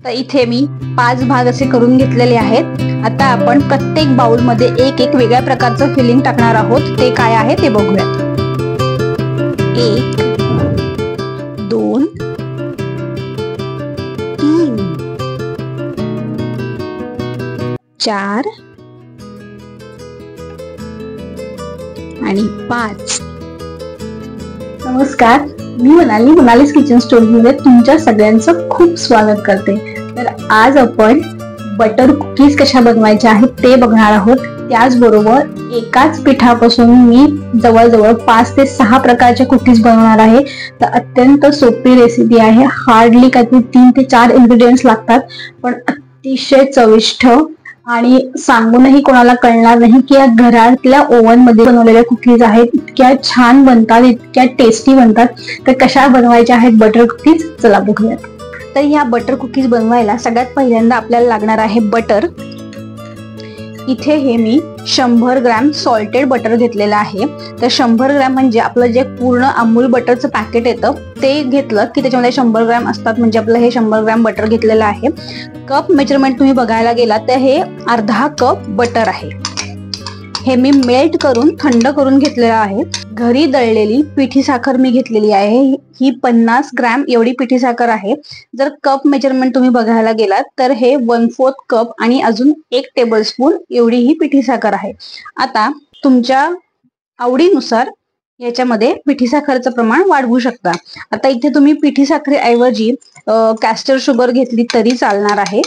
तर इथे मी 5 भाग असे करून घेतलेले आहेत। आता आपण प्रत्येक बाउल मध्ये एक एक वेगळ्या प्रकारचं फिलिंग टाकणार आहोत। ते काय आहे ते बघूयात। 1 2 3 4 आणि 5। नमस्कार, मी मोनालीस किचन स्टोरी मध्ये तुमच्या सगळ्यांचं खूप स्वागत करते। तर आज आपण बटर कुकीज कशा बनवायच्या आहेत ते बघणार आहोत। त्याचबरोबर एकाच पिठापासून मी जवळजवळ 5 ते 6 प्रकारच्या कुकीज बनवणार आहे। तर अत्यंत सोपी रेसिपी आहे। हार्डली काहीतरी 3 ते 4 इन्ग्रेडियंट्स लागतात, पण अतिशय चविष्ट आणि सांगूनही कोणाला कळणार नाही की या घरातल्या ओव्हन मध्ये बनवलेल्या कुकीज आहेत। इतक्या छान बनतात, इतक्या टेस्टी बनतात। तर कशा बनवायच्या आहेत बटर कुकीज, चला बघूयात। तर ह्या बटर कुकीज बनवायला सगळ्यात पहिल्यांदा आपल्याला लागणार आहे बटर। इथे हे मी 100 ग्रॅम सॉल्टेड बटर घेतलेलं आहे। तर 100 ग्रॅम म्हणजे आपलं जे पूर्ण अमूल बटरचं पॅकेट येतं ते घेतलं की त्याच्यामध्ये 100 ग्रॅम असतात, म्हणजे आपलं हे 100 ग्रॅम बटर घेतलेलं आहे। कप मेजरमेंट तुम्ही बघायला गेला तर हे अर्धा कप बटर आहे। हे मी मेल्ट करून थंड करून घेतलेलं आहे। घरी दळलेली पिठी साखर मी घेतलेली आहे। ही 50 ग्रॅम एवढी पिठी साखर आहे। जर कप मेजरमेंट तुम्ही बघायला गेलात तर हे 1/4 कप आणि अजून 1 टेबलस्पून एवढी ही पिठी साखर आहे। आता तुमच्या आवडीनुसार याच्यामध्ये पिठी साखरचं प्रमाण वाढवू शकता। आता इथे तुम्ही पिठी साखरेऐवजी कॅस्टर शुगर घेतली तरी चालणार आहे।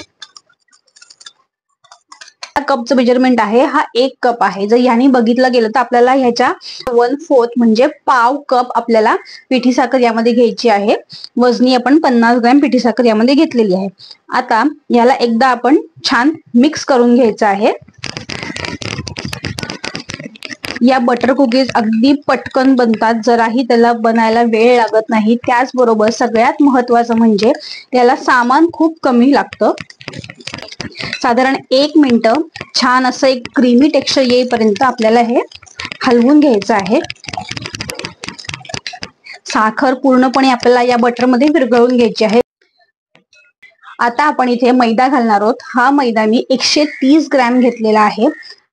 कपचं मेजरमेंट आहे हा 1 कप आहे। जर याने बघितलं गेलं तर आपल्याला ह्याच्या 1/4 म्हणजे पाव कप आपल्याला पिठी साखर यामध्ये घ्यायची आहे। वजनी आपण 50 ग्रॅम पिठी साखर यामध्ये घेतलेली आहे। आता याला एकदा आपण छान मिक्स करून घ्यायचं आहे। या बटर कुकीज अगदी पटकन बनतात, जराही त्याला बनायला वेळ लागत नाही। त्याचबरोबर सगळ्यात महत्वाचं म्हणजे त्याला सामान खूप कमी लागतं। साधारण 1 मिनिट छान असं एक क्रीमी टेक्स्चर येईपर्यंत आपल्याला हे हलवून घ्यायचं आहे। साखर पूर्णपणे आपल्याला या बटर मध्ये विरघळून घ्यायची आहे। आता आपण इथे मैदा घालणार आहोत। हा मैदा मी 130 ग्रॅम घेतलेला आहे।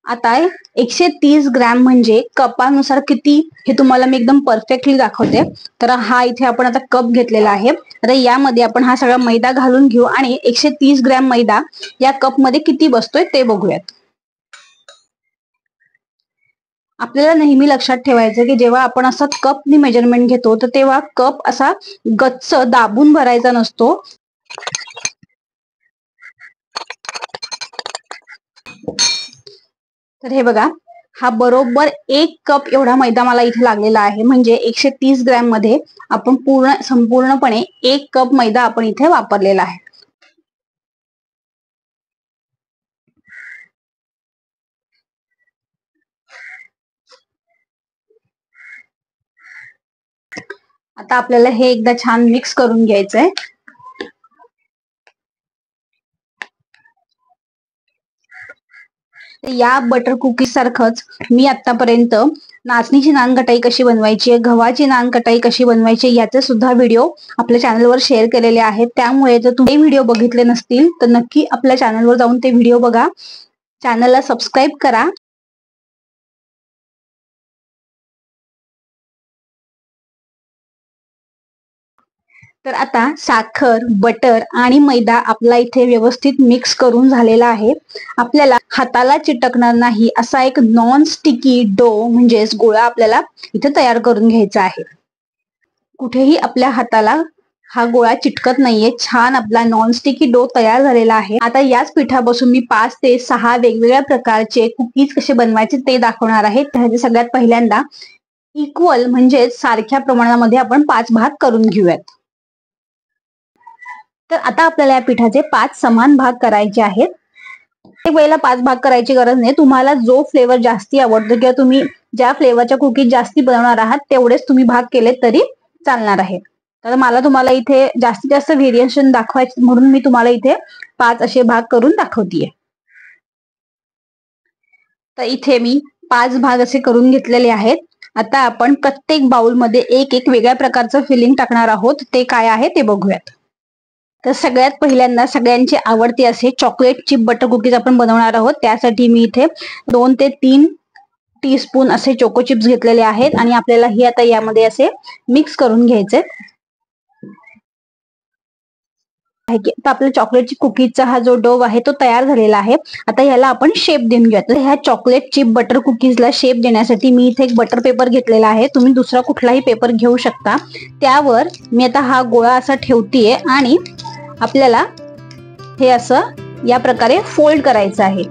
आता 130 ग्रॅम म्हणजे कपानुसार किती हे तुम्हाला मी एकदम परफेक्टली दाखवते। तर हा इथे आपण आता कप घेतलेला आहे। तर यामध्ये आपण हा सगळा मैदा घालून घेऊ आणि 130 ग्रॅम मैदा या कप मध्ये किती बसतोय ते बघूयात। आपल्याला नेहमी लक्षात ठेवायचं की जेव्हा आपण असा कपनी मेजरमेंट घेतो तर तेव्हा कप असा गच्च दाबून भरायचा नसतो। तर हे बघा, हा बरोबर 1 कप एवढा मैदा मला इथे लागलेला आहे। म्हणजे 130 ग्रॅम मध्ये आपण संपूर्णपणे 1 कप मैदा आपण इथे वापरलेला आहे। आता आपल्याला हे एकदा छान मिक्स करून घ्यायचंय। या बटर कुकीज सारखंच मी आतापर्यंत नाचणीची नानकटाई कशी बनवायची, गव्हाची नानकटाई कशी बनवायची याचे सुद्धा व्हिडिओ आपल्या चॅनलवर शेअर केलेले आहेत। त्यामुळे जर तुम्ही व्हिडिओ बघितले नसतील तर नक्की आपल्या चॅनलवर जाऊन ते व्हिडिओ बघा। चॅनलला सबस्क्राईब करा। तर आता साखर, बटर आणि मैदा आपला इथे व्यवस्थित मिक्स करून झालेला आहे। आपल्याला हाताला चिटकणार नाही असा एक नॉन स्टिकी डो म्हणजेच गोळा आपल्याला इथे तयार करून घ्यायचा आहे। कुठेही आपल्या हाताला हा गोळा चिटकत नाहीये। छान आपला नॉन स्टिकी डो तयार झालेला आहे। आता याच पिठापासून मी 5 ते 6 वेगवेगळ्या प्रकारचे कुकीज कसे बनवायचे ते दाखवणार आहे। त्याचे सगळ्यात पहिल्यांदा इक्वल म्हणजे सारख्या प्रमाणामध्ये आपण 5 भाग करून घेऊयात। तर आता आपल्याला या पिठाचे 5 समान भाग करायचे आहेत। एक वेळेला 5 भाग करायची गरज नाही। तुम्हाला जो फ्लेवर जास्ती आवडतो किंवा तुम्ही ज्या फ्लेवरच्या कुकीज जास्ती बनवणार आहात तेवढेच तुम्ही भाग केले तरी चालणार आहे। तर मला तुम्हाला इथे जास्तीत जास्त व्हेरिएशन दाखवायचे म्हणून मी तुम्हाला इथे 5 असे भाग करून दाखवतीये। तर इथे मी 5 भाग असे करून घेतलेले आहेत। आता आपण प्रत्येक बाउल मध्ये एक एक वेगळ्या प्रकारचं फिलिंग टाकणार आहोत। ते काय आहे ते बघूयात। तर सगळ्यात पहिल्यांदा सगळ्यांची आवडते असे चॉकलेट चिप बटर कुकीज आपण बनवणार आहोत. त्यासाठी मी इथे 2 ते 3 टीस्पून असे चोको चिप्स घेतलेले आहेत आणि आपल्याला हे आता यामध्ये असे मिक्स करून घ्यायचे. तर आपल्या चॉकलेट कुकीजचा हा जो डो आहे तो तयार झालेला आहे. आता ह्याला आपण शेप देऊन घेऊया. तर ह्या चॉकलेट चिप बटर कुकीजला शेप देण्यासाठी मी इथे एक बटर पेपर घेतलेला आहे. तुम्ही दुसरा कुठलाही पेपर घेऊ शकता. त्यावर मी आता हा गोळा असा ठेवतीये आणि आपल्याला हे असं या प्रकारे फोल्ड करायचं आहे.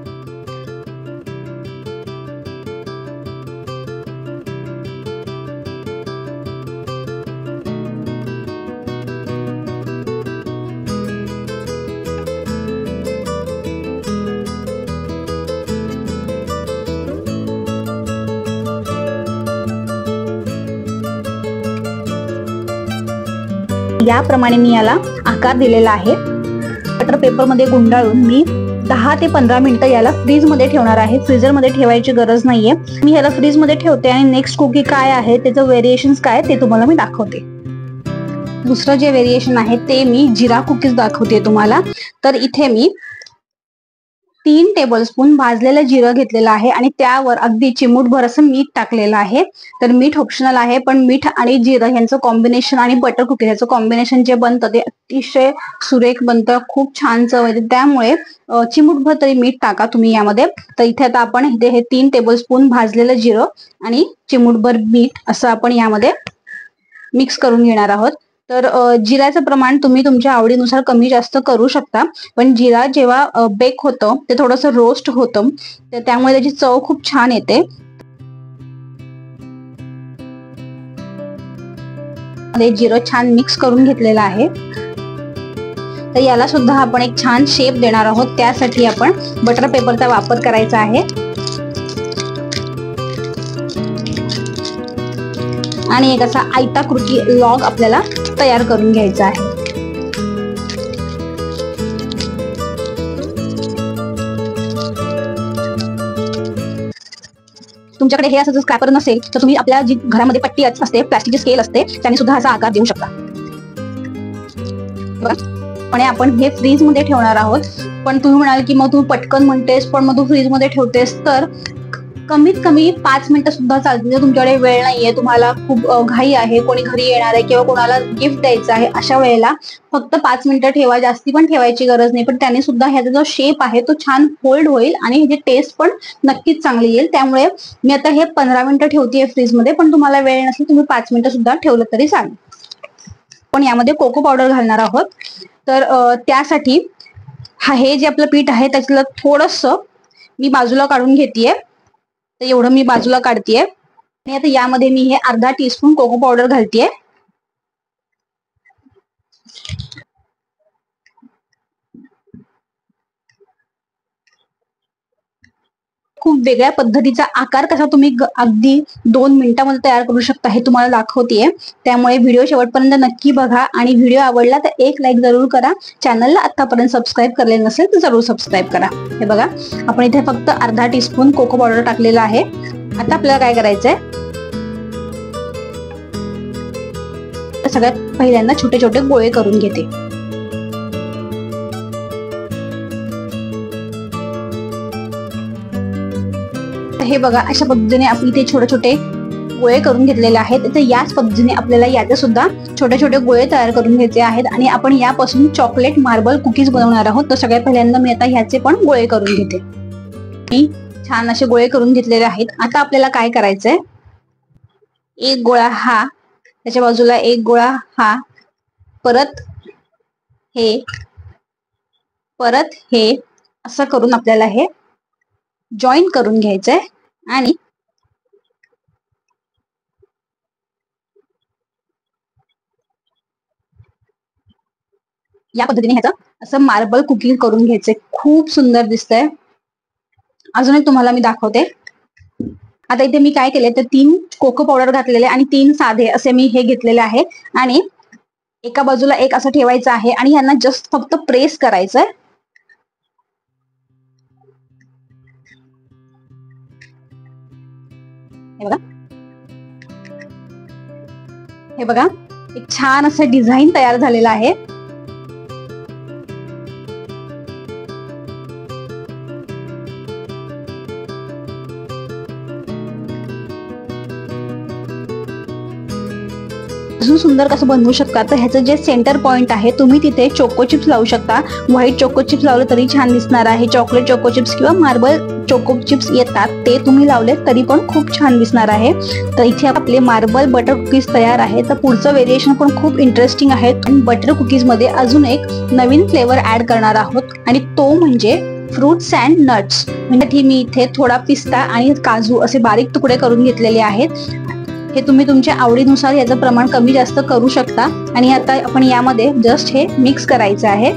याप्रमाणे मी याला आकार दिलेला आहे. बटर पेपर मध्ये गुंडाळून मी 10 ते 15 मिनिटं याला फ्रीज मध्ये ठेवणार आहे. फ्रीजर मध्ये ठेवायची गरज नाहीये. मी याला फ्रीज मध्ये ठेवते आणि नेक्स्ट कुकी काय आहे त्याचं व्हेरिएशन्स काय ते तुम्हाला मी दाखवते. दुसरं जे व्हेरिएशन आहे ते मी जिरा कुकीज दाखवते तुम्हाला. तर इथे मी 3 टेबलस्पून भाजलेलं जिरं घेतलेलं आहे आणि त्यावर अगदी चिमूटभर असं मीठ टाकलेलं आहे. तर मीठ ऑप्शनल आहे, पण मीठ आणि जिरं यांचं कॉम्बिनेशन आणि बटर कुकीज याचं कॉम्बिनेशन जे बनतं ते अतिशय सुरेख बनतं, खूप छान चव येते. त्यामुळे चिमूटभर तरी मीठ टाका तुम्ही यामध्ये. तर इथे आता आपण इथे हे 3 टेबलस्पून भाजलेलं जिरं आणि चिमूटभर मीठ असं आपण यामध्ये मिक्स करून घेणार आहोत. तर जिऱ्याचं प्रमाण तुम्ही तुमच्या आवडीनुसार कमी जास्त करू शकता. पण जिरा जेव्हा बेक होतं ते थोडंसं रोस्ट होतं, तर त्यामुळे त्याची चव खूप छान येते. जिरं छान मिक्स करून घेतलेलं आहे. तर याला सुद्धा आपण एक छान शेप देणार आहोत. त्यासाठी आपण बटर पेपरचा वापर करायचा आहे आणि एक असा आयताकृती लॉग आपल्याला तयार करून घ्यायचा आहे. तुमच्याकडे हे असं जर स्क्रॅपर नसेल तर तुम्ही आपल्या जी घरामध्ये पट्टी असते, प्लास्टिकची स्केल असते, त्याने सुद्धा असा आकार देऊ शकता. पण आपण हे फ्रीज मध्ये ठेवणार आहोत. पण तुम्ही म्हणाल की मग तू पटकन म्हणतेस पण मग तू फ्रीज मध्ये ठेवतेस, तर कमीत कमी 5 मिनिटं सुद्धा चालतील. जर तुमच्याकडे वेळ नाहीये, तुम्हाला खूप घाई आहे, कोणी घरी येणार आहे किंवा कोणाला गिफ्ट द्यायचं आहे, अशा वेळेला फक्त 5 मिनिटं ठेवा. जास्ती पण ठेवायची गरज नाही. पण त्याने सुद्धा ह्याचा जो शेप आहे तो छान फोल्ड होईल आणि ह्याची टेस्ट पण नक्कीच चांगली येईल. त्यामुळे मी आता हे 15 मिनिटं ठेवतेय फ्रीज मध्ये. पण तुम्हाला वेळ नसेल तुम्ही 5 मिनिटं सुद्धा ठेवलं तरी चालेल. पण यामध्ये कोको पावडर घालणार आहोत. तर त्यासाठी हे जे आपलं पीठ आहे त्याच्याला थोडस मी बाजूला काढून घेतेय. तर एवढं मी बाजूला काढतेय आणि आता यामध्ये मी हे अर्धा टीस्पून कोको पावडर घालतेय. खूप वेगळ्या पद्धतीचा आकार कसा तुम्ही अगदी 2 मिनिटांमध्ये तयार करू शकता हे तुम्हाला दाखवतेय. त्यामुळे व्हिडिओ शेवटपर्यंत नक्की बघा आणि व्हिडिओ आवडला तर एक लाईक जरूर करा. चॅनलला आतापर्यंत सबस्क्राईब केले नसेल तर जरूर सबस्क्राईब करा. हे बघा, आपण इथे फक्त अर्धा टीस्पून कोको पावडर टाकलेला आहे. आता आपल्याला काय करायचंय, सगळ्यात पहिल्यांदा छोटे छोटे गोळे करून घेते. हे बघा, अशा पद्धतीने आपण इथे छोटे छोटे गोळे करून घेतलेले आहेत. तर याच पद्धतीने आपल्याला याचे सुद्धा छोटे छोटे गोळे तयार करून घ्यायचे आहेत आणि आपण यापासून चॉकलेट मार्बल कुकीज बनवणार आहोत. तर सगळ्यात पहिल्यांदा मी आता ह्याचे पण गोळे करून घेते. मी छान असे गोळे करून घेतलेले आहेत. आता आपल्याला काय करायचंय, एक गोळा हा, त्याच्या बाजूला एक गोळा हा, परत हे असं करून आपल्याला हे जॉईन करून घ्यायचंय आणि या पद्धतीने ह्याचं असं मार्बल कुकिंग करून घ्यायचंय. खूप सुंदर दिसतंय. अजून एक तुम्हाला मी दाखवते. आता इथे मी काय केले तर 3 कोको पावडर घातलेले आणि 3 साधे असे मी हे घेतलेले आहे आणि एका बाजूला एक असं ठेवायचं आहे आणि ह्यांना जस्ट फक्त प्रेस करायचंय. हे बघा, एक छान असं डिझाईन तयार झालेलं आहे. अजून सुंदर कसं बनवू शकता तर ह्याचं जे सेंटर पॉइंट आहे तुम्ही तिथे चोको चिप्स लावू शकता. व्हाईट चोको चिप्स लावले तरी छान दिसणार आहे. चॉकलेट चोको चिप्स किंवा मार्बल चोको चिप्स येतात ते तुम्ही लावले तरी पण खूप छान दिसणार आहे. तर इथे आपले मार्बल बटर कुकीज तयार आहे. तर पुढचं व्हेरिएशन पण खूप इंटरेस्टिंग आहे. बटर कुकीज मध्ये अजून एक नवीन फ्लेवर ऍड करणार आहोत आणि तो म्हणजे फ्रुट्स अँड नट्स. म्हणजे मी इथे थोडा पिस्ता आणि काजू असे बारीक तुकडे करून घेतलेले आहेत. हे तुम्ही तुमच्या आवडीनुसार याचं प्रमाण कमी जास्त करू शकता. आणि आता आपण यामध्ये जस्ट हे मिक्स करायचं आहे.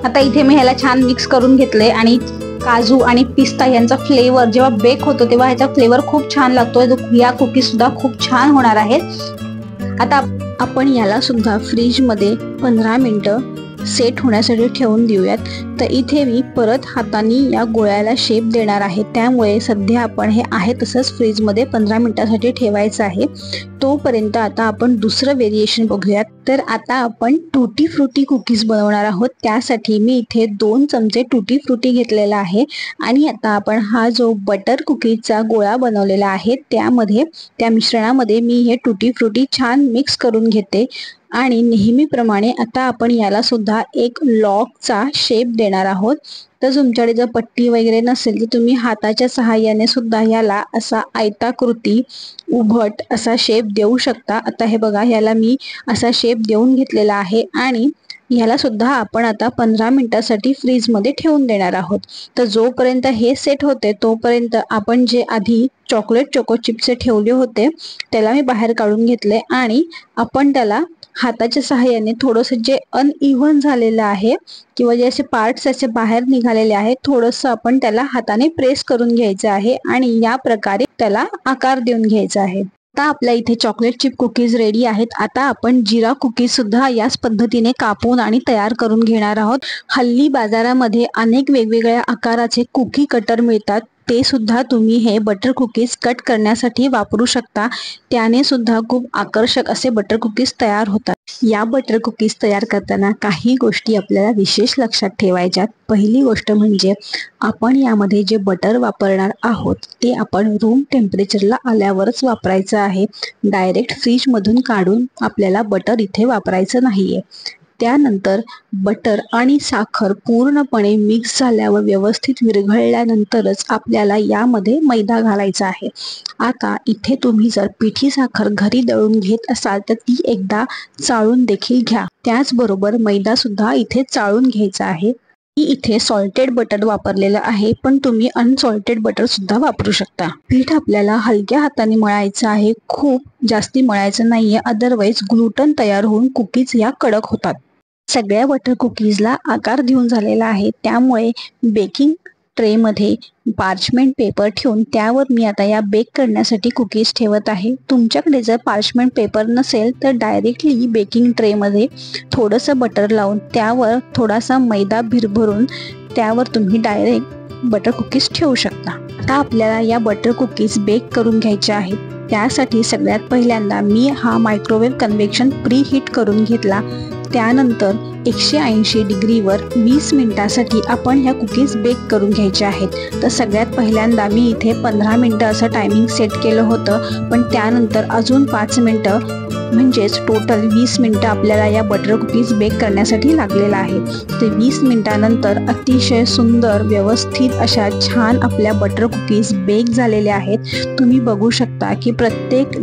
आता इथे मी ह्याला छान मिक्स करून घेतले आणि काजू आणि पिस्ता यांचा फ्लेवर जेव्हा बेक होतो तेव्हा ह्याचा फ्लेवर खूप छान लागतोय. या कुकीज सुद्धा खूप छान होणार आहेत. आता आपण याला सुद्धा फ्रीज मध्ये 15 मिनिटं सेट होण्यासाठी ठेवून देऊयात. तर इथे मी परत हाताने या गोळ्याला शेप देणार आहे. त्यामुळे सध्या आपण हे आहे तसंच फ्रीज मध्ये 15 मिनिटांसाठी ठेवायचं आहे. तोपर्यंत आता आपण दुसरं व्हेरिएशन बघूयात. तर आता आपण टुटी फ्रुटी कुकीज बनवणार आहोत. त्यासाठी मी इथे 2 चमचे टुटी फ्रुटी घेतलेला आहे आणि आता आपण हा जो बटर कुकीजचा गोळा बनवलेला आहे त्या मिश्रणामध्ये मी हे टुटी फ्रुटी छान मिक्स करून घेते. आणि नेहमीप्रमाणे आता आपण याला सुद्धा एक लॉकचा शेप देणार आहोत. तर तुमच्याकडे जर पट्टी वगैरे नसेल तर तुम्ही हाताच्या सहाय्याने सुद्धा याला असा आयताकृती उभट असा शेप देऊ शकता. आता हे बघा, याला मी असा शेप देऊन घेतलेला आहे आणि ह्याला सुद्धा आपण आता 15 मिनिटांसाठी फ्रीज मध्ये ठेवून देणार आहोत. तर जोपर्यंत हे सेट होते तोपर्यंत आपण जे आधी चॉकलेट चोको चिप्स ठेवले होते त्याला मी बाहेर काढून घेतले आणि आपण त्याला हाताच्या सहाय्याने थोडंसं जे अनइव्हन झालेलं आहे किंवा जे असे पार्ट्स असे बाहेर निघालेले आहेत थोडंसं आपण त्याला हाताने प्रेस करून घ्यायचं आहे आणि या प्रकारे त्याला आकार देऊन घ्यायचा आहे. आता आपल्या इथे चॉकलेट चिप कुकीज रेडी आहेत. आता आपण जिरा कुकीज सुद्धा याच पद्धतीने कापून आणि तयार करून घेणार आहोत. हल्ली बाजारामध्ये अनेक वेगवेगळ्या आकाराचे कुकी कटर मिळतात. ते सुद्धा तुम्ही हे बटर कुकीज कट करण्यासाठी वापरू शकता. त्याने सुद्धा खूप आकर्षक असे बटर कुकीज तयार होतात. या बटर कुकीज तयार करताना काही गोष्टी आपल्याला विशेष लक्षात ठेवायच्यात. पहिली गोष्ट म्हणजे आपण यामध्ये जे बटर वापरणार आहोत ते आपण रूम टेम्परेचरला आल्यावरच वापरायचं आहे. डायरेक्ट फ्रीज मधून काढून आपल्याला बटर इथे वापरायचं नाहीये. त्यानंतर बटर आणि साखर पूर्णपणे मिक्स झाल्यावर व्यवस्थित विरघळल्यानंतरच आपल्याला यामध्ये मैदा घालायचा आहे. आता इथे तुम्ही जर पिठी साखर घरी दळून घेत असाल तर ती एकदा चाळून देखील घ्या. त्याचबरोबर मैदा सुद्धा इथे चाळून घ्यायचा आहे. मी इथे सॉल्टेड बटर वापरलेलं आहे पण तुम्ही अनसॉल्टेड बटर सुद्धा वापरू शकता. पीठ आपल्याला हलक्या हाताने मळायचं आहे, खूप जास्ती मळायचं नाहीये, अदरवाईज ग्लुटन तयार होऊन कुकीज या कडक होतात. सगळ्या बटर कुकीजला आकार देऊन झालेला आहे. त्यामुळे बेकिंग ट्रे मध्ये पार्चमेंट पेपर ठेवून त्यावर मी आता या बेक करण्यासाठी कुकीज ठेवत आहे. तुमच्याकडे जर पार्चमेंट पेपर नसेल तर डायरेक्टली बेकिंग ट्रे मध्ये थोडंसं बटर लावून त्यावर थोडासा मैदा भिरभरून त्यावर तुम्ही डायरेक्ट बटर कुकीज ठेवू शकता. आता आपल्याला या बटर कुकीज बेक करून घ्यायच्या आहेत. त्यासाठी सगळ्यात पहिल्यांदा मी हा मायक्रोवेव्ह कन्व्हेक्शन प्री हीट करून घेतला. त्यानंतर 180 डिग्रीवर 20 मिनिटांसाठी आपण ह्या कुकीज बेक करून घ्यायच्या आहेत. तर सगळ्यात पहिल्यांदा मी इथे 15 मिनिटं असं टायमिंग सेट केलं होतं पण त्यानंतर अजून 5 मिनिटं म्हणजेच टोटल 20 मिनिटं आपल्याला या बटर कुकीज बेक करण्यासाठी लागलेला आहे. ते 20 मिनिटांनंतर अतिशय सुंदर व्यवस्थित अशा छान आपल्या बटर कुकीज बेक झालेल्या आहेत. तुम्ही बघू शकता की प्रत्येक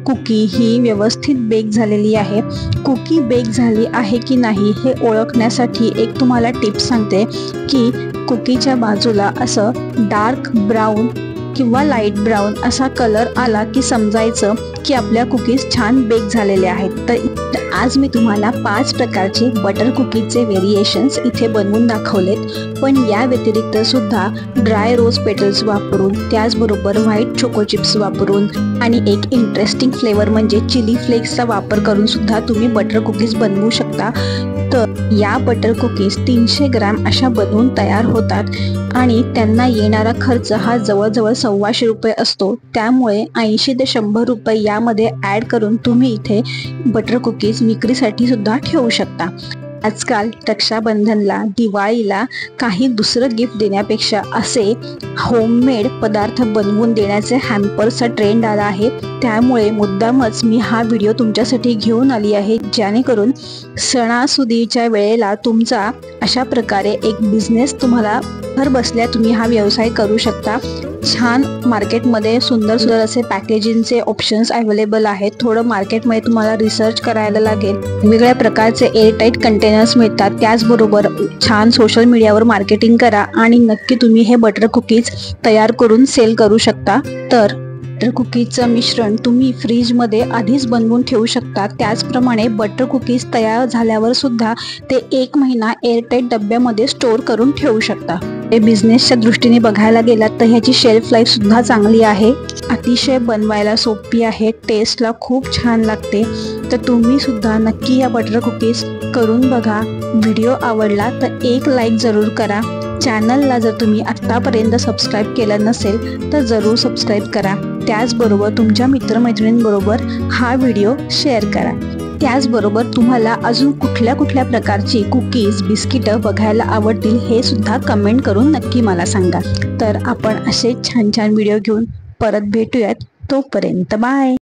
कुकी ही व्यवस्थित बेक झालेली आहे. कुकी बेक झाली आहे की नाही हे ओळखण्यासाठी एक तुम्हाला टिप्स सांगते की कुकीच्या बाजूला असं डार्क ब्राऊन किंवा लाईट ब्राऊन असा कलर आला की समजायचं की आपल्या कुकीज छान बेक झालेल्या आहेत. तर आज मी तुम्हाला 5 प्रकारचे बटर कुकीजचे व्हेरिएशन्स इथे बनवून दाखवलेत. पण या व्यतिरिक्त सुद्धा ड्राय रोज पेटल्स वापरून त्याचबरोबर व्हाईट चोको चिप्स वापरून आणि एक इंटरेस्टिंग फ्लेवर म्हणजे चिली फ्लेक्सचा वापर करून सुद्धा तुम्ही बटर कुकीज बनवू शकता. तर या बटर कुकीज 300 ग्रॅम अशा बनवून तयार होतात आणि त्यांना येणारा खर्च हा जवळजवळ 125 रुपये असतो. त्यामुळे 80 ते 100 रुपये यामध्ये ॲड करून तुम्ही इथे बटर कुकीज विक्रीसाठी सुद्धा ठेवू शकता. आजकाल रक्षाबंधनला, दिवाळीला काही दुसरं गिफ्ट देण्यापेक्षा असे होममेड पदार्थ बनवून देण्याचे हॅम्परचा ट्रेंड आला आहे. त्यामुळे मुद्दामच मी हा व्हिडिओ तुमच्यासाठी घेऊन आली आहे, जेणेकरून सणासुदीच्या वेळेला तुमचा अशा प्रकारे एक बिझनेस तुम्हाला घर बसल्या तुम्ही हा व्यवसाय करू शकता. छान मार्केटमध्ये सुंदर सुंदर असे पॅकेजिंगचे ऑप्शन्स अवेलेबल आहेत. थोडं मार्केटमध्ये तुम्हाला रिसर्च करायला लागेल. वेगवेगळ्या प्रकारचे एअरटाईट कंटेनर्स मिळतात. त्याचबरोबर छान सोशल मीडियावर मार्केटिंग करा आणि नक्की तुम्ही हे बटर कुकीज तयार करून सेल करू शकता. तर बटर कुकीजचं मिश्रण तुम्ही फ्रीजमध्ये आधीच बनवून ठेवू शकता. त्याचप्रमाणे बटर कुकीज तयार झाल्यावर सुद्धा ते 1 महिना एअरटाईट डब्यामध्ये स्टोअर करून ठेवू शकता. हे बिझनेसच्या दृष्टीने बघायला गेलात तर ह्याची शेल्फ लाईफ सुद्धा चांगली आहे. अतिशय बनवायला सोपी आहे, टेस्टला खूप छान लागते. तर तुम्ही सुद्धा नक्की या बटर कुकीज करून बघा. व्हिडिओ आवडला तर एक लाईक जरूर करा. चॅनलला जर तुम्ही आत्तापर्यंत सबस्क्राईब केलं नसेल तर जरूर सबस्क्राईब करा. त्याचबरोबर तुमच्या मित्रमैत्रिणींबरोबर हा व्हिडिओ शेअर करा. त्याचबरोबर तुम्हाला अजून कुठल्या कुठल्या प्रकारची कुकीज, बिस्किटं बघायला आवडतील हे सुद्धा कमेंट करून नक्की मला सांगा. तर आपण असे छान छान व्हिडिओ घेऊन परत भेटूयात. तोपर्यंत बाय.